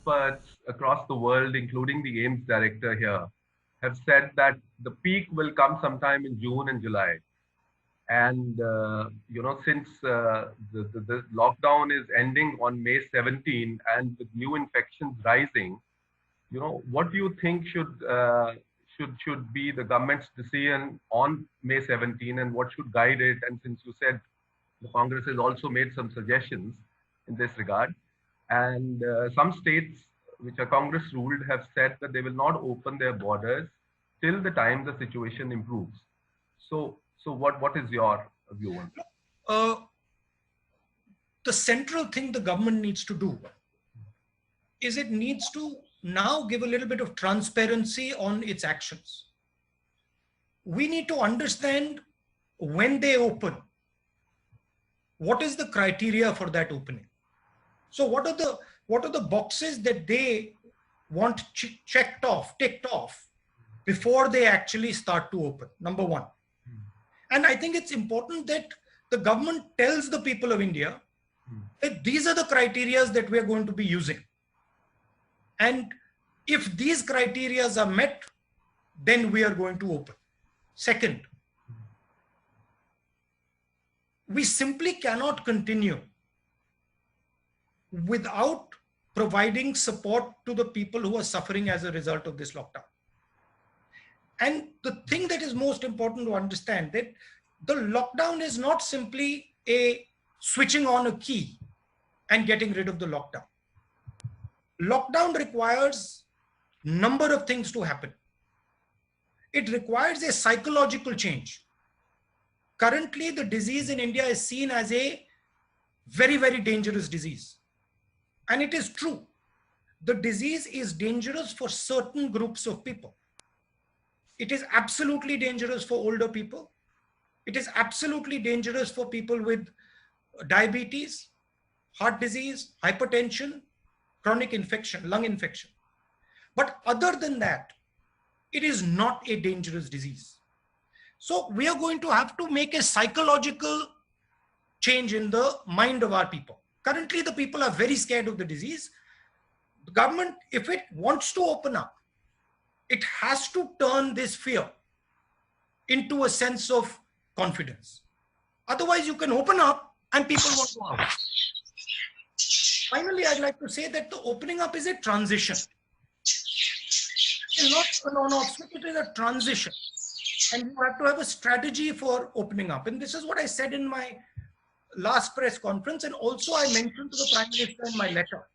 experts across the world, including the AIMS director here, have said that the peak will come sometime in June and July. And since the lockdown is ending on May 17, and with new infections rising, what do you think should be the government's decision on May 17, and what should guide it? And since you said the Congress has also made some suggestions in this regard, and some states which are Congress ruled have said that they will not open their borders till the time the situation improves. So what is your view on that? The central thing the government needs to do is it needs to now give a little bit of transparency on its actions. We need to understand when they open, what is the criteria for that opening? So what are the boxes that they want ticked off before they actually start to open? Number one. And I think it's important that the government tells the people of India that these are the criteria that we're going to be using. And if these criteria are met, then we are going to open. Second, we simply cannot continue without providing support to the people who are suffering as a result of this lockdown. And the thing that is most important to understand, that the lockdown is not simply a switching on a key and getting rid of the lockdown. Lockdown requires a number of things to happen. It requires a psychological change. Currently, the disease in India is seen as a very, very dangerous disease. And it is true. The disease is dangerous for certain groups of people. It is absolutely dangerous for older people. It is absolutely dangerous for people with diabetes, heart disease, hypertension, chronic infection, lung infection. But other than that, it is not a dangerous disease. So we are going to have to make a psychological change in the mind of our people. Currently, the people are very scared of the disease. The government, if it wants to open up, it has to turn this fear into a sense of confidence. Otherwise, you can open up and people won't go out. Finally, I'd like to say that the opening up is a transition. It's not an on-off switch, it is a transition. And you have to have a strategy for opening up. And this is what I said in my last press conference. And also I mentioned to the Prime Minister in my letter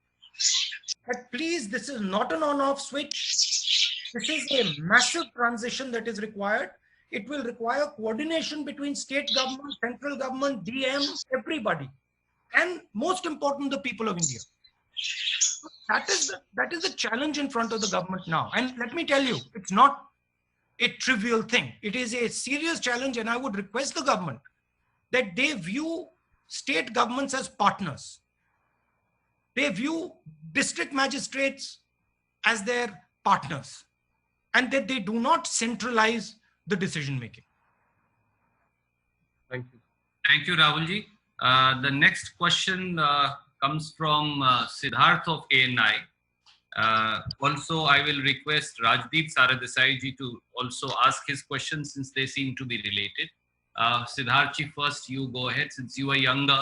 that please, this is not an on-off switch. This is a massive transition that is required. It will require coordination between state government, central government, DM, everybody. And most important, the people of India. That is the challenge in front of the government now. And let me tell you, it's not a trivial thing. It is a serious challenge, and I would request the government that they view state governments as partners. They view district magistrates as their partners, and that they do not centralize the decision making. Thank you. Thank you, Rahulji. The next question comes from Siddharth of ANI. Also, I will request Rajdeep Saradesai ji to also ask his questions since they seem to be related. Siddharth ji, first you go ahead. Since you are younger,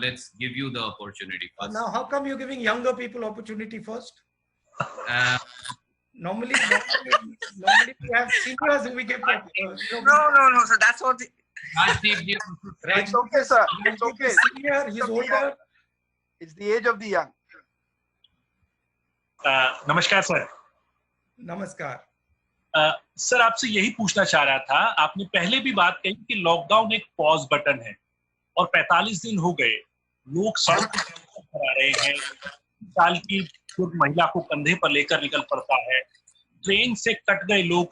let's give you the opportunity first. Now, how come you're giving younger people opportunity first? Normally we have seniors who we give. No. So that's what. Rajdeep ji, It's okay, sir. It's okay. Senior, he's older. It's the age of the young. नमस्कार sir. नमस्कार। Sir आपसे यही पूछना चाह रहा था, आपने पहले भी बात कही कि लॉकडाउन एक पॉज बटन है और 45 दिन हो गए, लोग सड़क पर आ रहे हैं, साल की महिला को कंधे पर लेकर निकल पड़ता है, ट्रेन से कट गए लोग,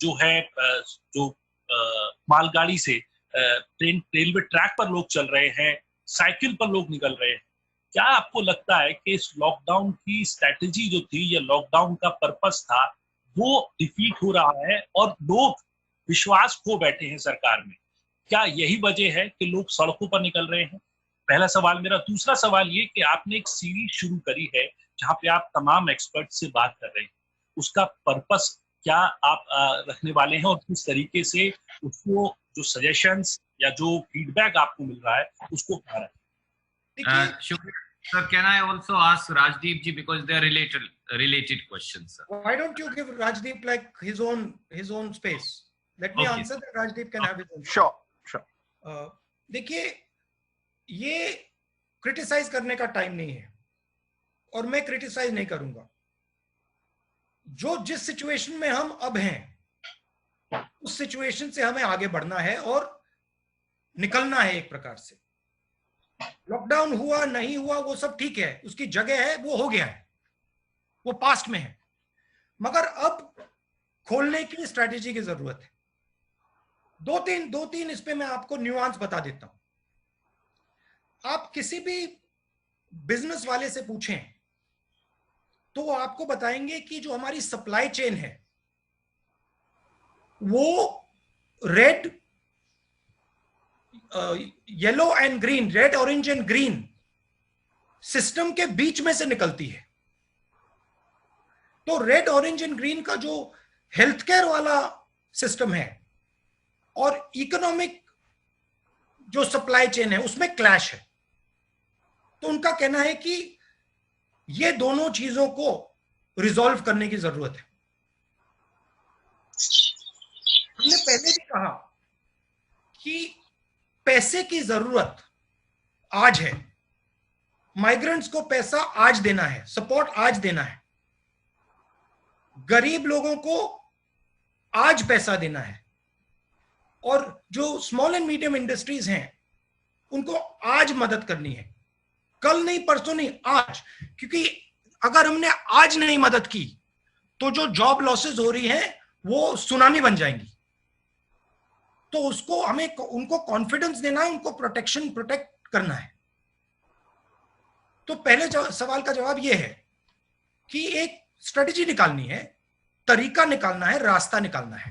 जो मालगाड़ी से ट्रेन रेलवे ट्रैक पर लोग चल रहे हैं, साइकिल पर लोग निकल रहे हैं। क्या आपको लगता है कि इस लॉकडाउन की स्ट्रैटेजी जो थी या लॉकडाउन का पर्पस था वो डिफीट हो रहा है और लोग विश्वास खो बैठे हैं सरकार में? क्या यही वजह है कि लोग सड़कों पर निकल रहे हैं? पहला सवाल मेरा। दूसरा सवाल ये कि आपने एक सीरीज शुरू करी है जहां पे आप तमाम एक्सपर्ट से बात कर रहे हैं, उसका पर्पस क्या आप रखने वाले हैं और किस तरीके से उसको जो सजेशंस या जो फीडबैक आपको मिल रहा है उसको कहा रहा है? Shukriya. Sir, can I also ask Rajdeep ji, because they are related questions, sir. Why don't you give Rajdeep like his own space? Let me Okay. answer that Rajdeep can have his own. Sure. देखिए, ये criticise करने का time नहीं है और मैं criticise नहीं करूंगा। जो जिस सिचुएशन में हम अब हैं उस सिचुएशन से हमें आगे बढ़ना है और निकलना है एक प्रकार से। लॉकडाउन हुआ नहीं हुआ वो सब ठीक है, उसकी जगह है, वो हो गया है, वो पास्ट में है, मगर अब खोलने की स्ट्रैटेजी की जरूरत है। दो तीन इस पे मैं आपको न्यूआंस बता देता हूं। आप किसी भी बिजनेस वाले से पूछें तो वो आपको बताएंगे कि जो हमारी सप्लाई चेन है वो red, yellow and green, red orange and green system के बीच में से निकलती है। तो रेड ऑरेंज एंड ग्रीन का जो हेल्थ केयर वाला सिस्टम है और इकोनॉमिक जो सप्लाई चेन है उसमें क्लैश है। तो उनका कहना है कि ये दोनों चीजों को रिजॉल्व करने की जरूरत है। हमने पहले भी कहा कि पैसे की जरूरत आज है, माइग्रेंट्स को पैसा आज देना है, सपोर्ट आज देना है, गरीब लोगों को आज पैसा देना है, और जो स्मॉल एंड मीडियम इंडस्ट्रीज हैं उनको आज मदद करनी है, कल नहीं, परसों नहीं, आज। क्योंकि अगर हमने आज नहीं मदद की तो जो जॉब लॉसेस हो रही हैं वो सुनामी बन जाएंगी। तो उसको हमें उनको कॉन्फिडेंस देना है, उनको प्रोटेक्ट करना है। तो पहले सवाल का जवाब यह है कि एक स्ट्रेटेजी निकालनी है, तरीका निकालना है, रास्ता निकालना है।